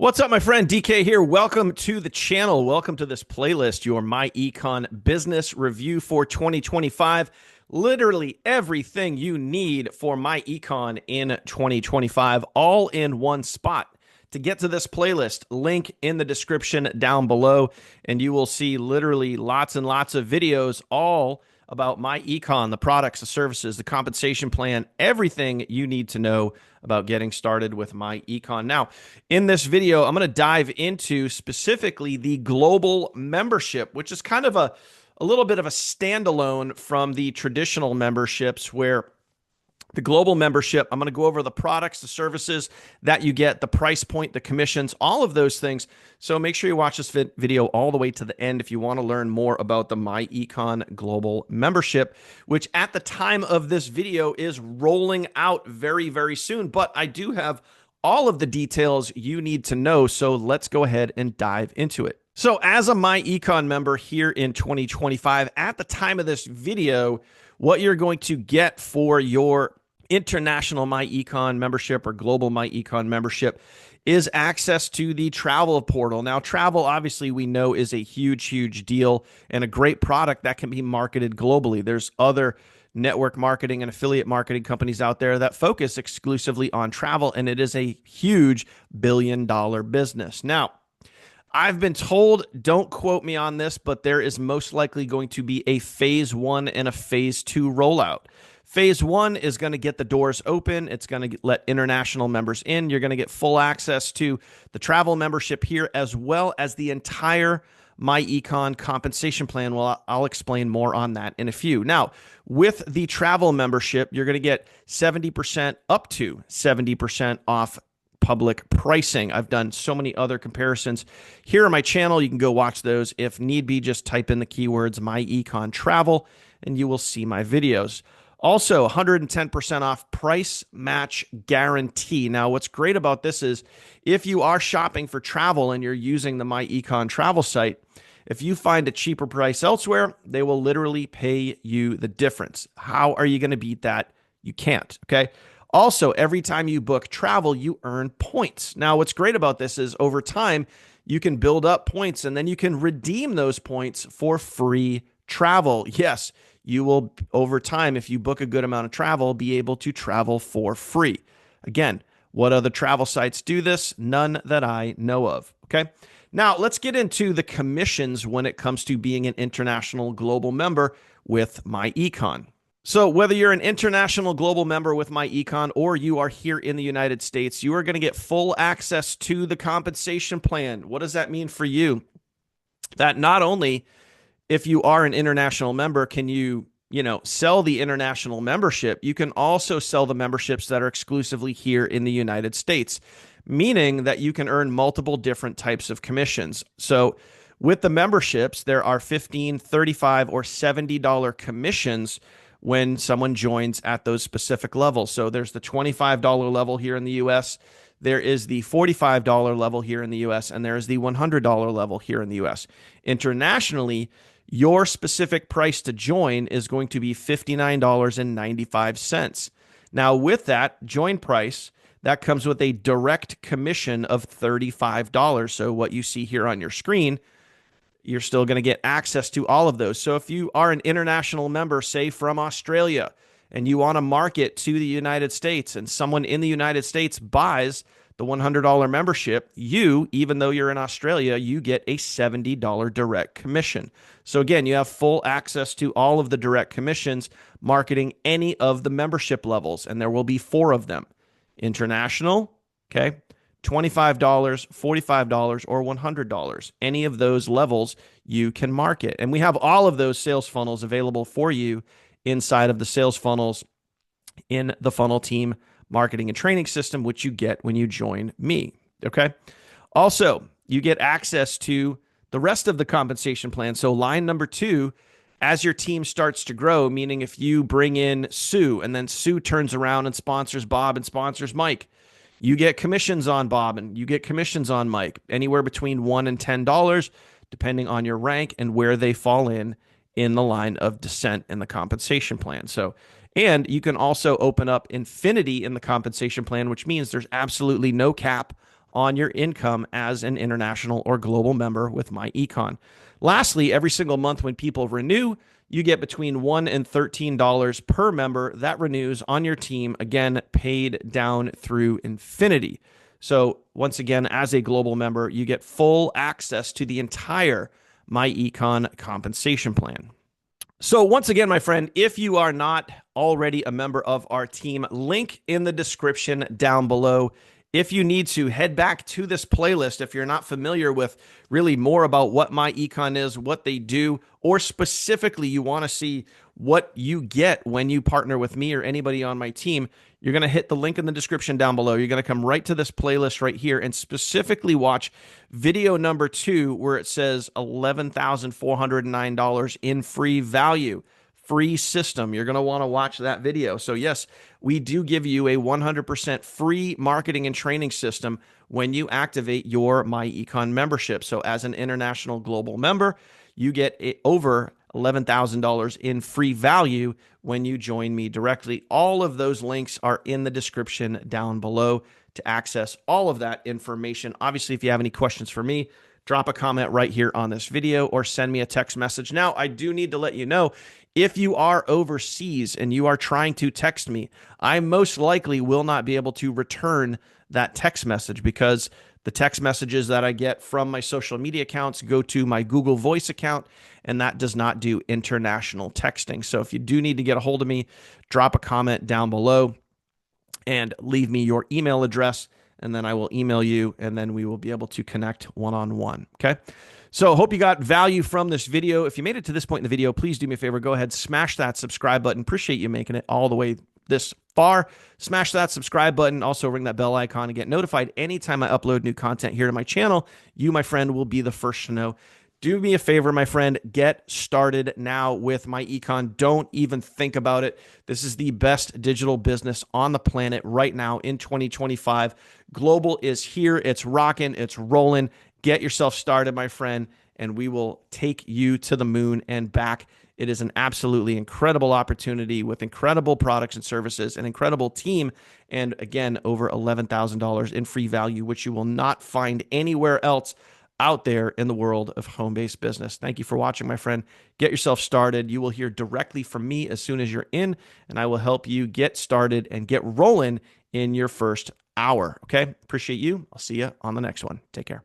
What's up, my friend? DK here. Welcome to the channel. Welcome to this playlist, your myEcon business review for 2025. Literally everything you need for myEcon in 2025, all in one spot. To get to this playlist, link in the description down below, and you will see literally lots and lots of videos all about myEcon, the products, the services, the compensation plan, everything you need to know about getting started with myEcon. Now, in this video, I'm going to dive into specifically the global membership, which is kind of a little bit of a standalone from the traditional memberships where the global membership, I'm going to go over the products, the services that you get, the price point, the commissions, all of those things. So make sure you watch this video all the way to the end if you want to learn more about the myEcon global membership, which at the time of this video is rolling out very, very soon. But I do have all of the details you need to know. So let's go ahead and dive into it. So as a myEcon member here in 2025, at the time of this video, what you're going to get for your international myEcon membership or global myEcon membership is access to the travel portal. Now, travel, obviously, we know is a huge, huge deal and a great product that can be marketed globally. There's other network marketing and affiliate marketing companies out there that focus exclusively on travel, and it is a huge billion-dollar business. Now, I've been told, don't quote me on this, but there is most likely going to be a phase 1 and a phase 2 rollout. Phase 1 is going to get the doors open. It's going to let international members in. You're going to get full access to the travel membership here, as well as the entire myEcon compensation plan. Well, I'll explain more on that in a few. Now, with the travel membership, you're going to get 70% up to 70% off public pricing. I've done so many other comparisons here on my channel. You can go watch those. If need be, just type in the keywords myEcon travel and you will see my videos. Also, 110% off price match guarantee. Now, what's great about this is if you are shopping for travel and you're using the myEcon travel site, if you find a cheaper price elsewhere, they will literally pay you the difference. How are you going to beat that? You can't, okay? Also, every time you book travel, you earn points. Now, what's great about this is over time, you can build up points and then you can redeem those points for free travel. Yes, you will, over time, if you book a good amount of travel, be able to travel for free. Again, what other travel sites do this? None that I know of, okay? Now, let's get into the commissions when it comes to being an international global member with myEcon. So whether you're an international global member with myEcon or you are here in the United States, you are going to get full access to the compensation plan. What does that mean for you? That not only if you are an international member, can you sell the international membership, you can also sell the memberships that are exclusively here in the United States, meaning that you can earn multiple different types of commissions. So with the memberships, there are $15, $35, or $70 commissions when someone joins at those specific levels. So there's the $25 level here in the US, there is the $45 level here in the US, and there is the $100 level here in the US. Internationally, your specific price to join is going to be $59.95. Now, with that join price, that comes with a direct commission of $35. So what you see here on your screen, you're still going to get access to all of those. So if you are an international member, say from Australia, and you want to market to the United States and someone in the United States buys the $100 membership, you, even though you're in Australia, you get a $70 direct commission. So again, you have full access to all of the direct commissions marketing any of the membership levels, and there will be 4 of them. International, okay? $25, $45, or $100. Any of those levels you can market. And we have all of those sales funnels available for you inside of the sales funnels in the Funnel Team marketing and training system, which you get when you join me, okay? Also, you get access to the rest of the compensation plan. So line number 2, as your team starts to grow, meaning if you bring in Sue and then Sue turns around and sponsors Bob and sponsors Mike, you get commissions on Bob and you get commissions on Mike, anywhere between $1 and $10, depending on your rank and where they fall in the line of descent in the compensation plan. So, and you can also open up infinity in the compensation plan, which means there's absolutely no cap on your income as an international or global member with myEcon. Lastly, every single month when people renew, you get between $1 and $13 per member that renews on your team, again, paid down through infinity. So once again, as a global member, you get full access to the entire myEcon compensation plan. So once again, my friend, if you are not already a member of our team, link in the description down below. If you need to, head back to this playlist if you're not familiar with really more about what myEcon is, what they do, or specifically you want to see what you get when you partner with me or anybody on my team. You're going to hit the link in the description down below. You're going to come right to this playlist right here and specifically watch video number 2 where it says $11,409 in free value. Free system. You're going to want to watch that video. So yes, we do give you a 100% free marketing and training system when you activate your myEcon membership. So as an international global member, you get over $11,000 in free value when you join me directly. All of those links are in the description down below to access all of that information. Obviously, if you have any questions for me, drop a comment right here on this video or send me a text message. Now, I do need to let you know, if you are overseas and you are trying to text me, I most likely will not be able to return that text message because the text messages that I get from my social media accounts go to my Google Voice account, and that does not do international texting. So if you do need to get a hold of me, drop a comment down below and leave me your email address, and then I will email you, and then we will be able to connect one-on-one, okay? So hope you got value from this video. If you made it to this point in the video, please do me a favor. Go ahead, smash that subscribe button. Appreciate you making it all the way this far. Smash that subscribe button. Also ring that bell icon to get notified anytime I upload new content here to my channel. You, my friend, will be the first to know. Do me a favor, my friend, get started now with myEcon. Don't even think about it. This is the best digital business on the planet right now in 2025. Global is here. It's rocking. It's rolling. Get yourself started, my friend, and we will take you to the moon and back. It is an absolutely incredible opportunity with incredible products and services, an incredible team, and again, over $11,000 in free value, which you will not find anywhere else out there in the world of home-based business. Thank you for watching, my friend. Get yourself started. You will hear directly from me as soon as you're in, and I will help you get started and get rolling in your first hour. Okay? Appreciate you. I'll see you on the next one. Take care.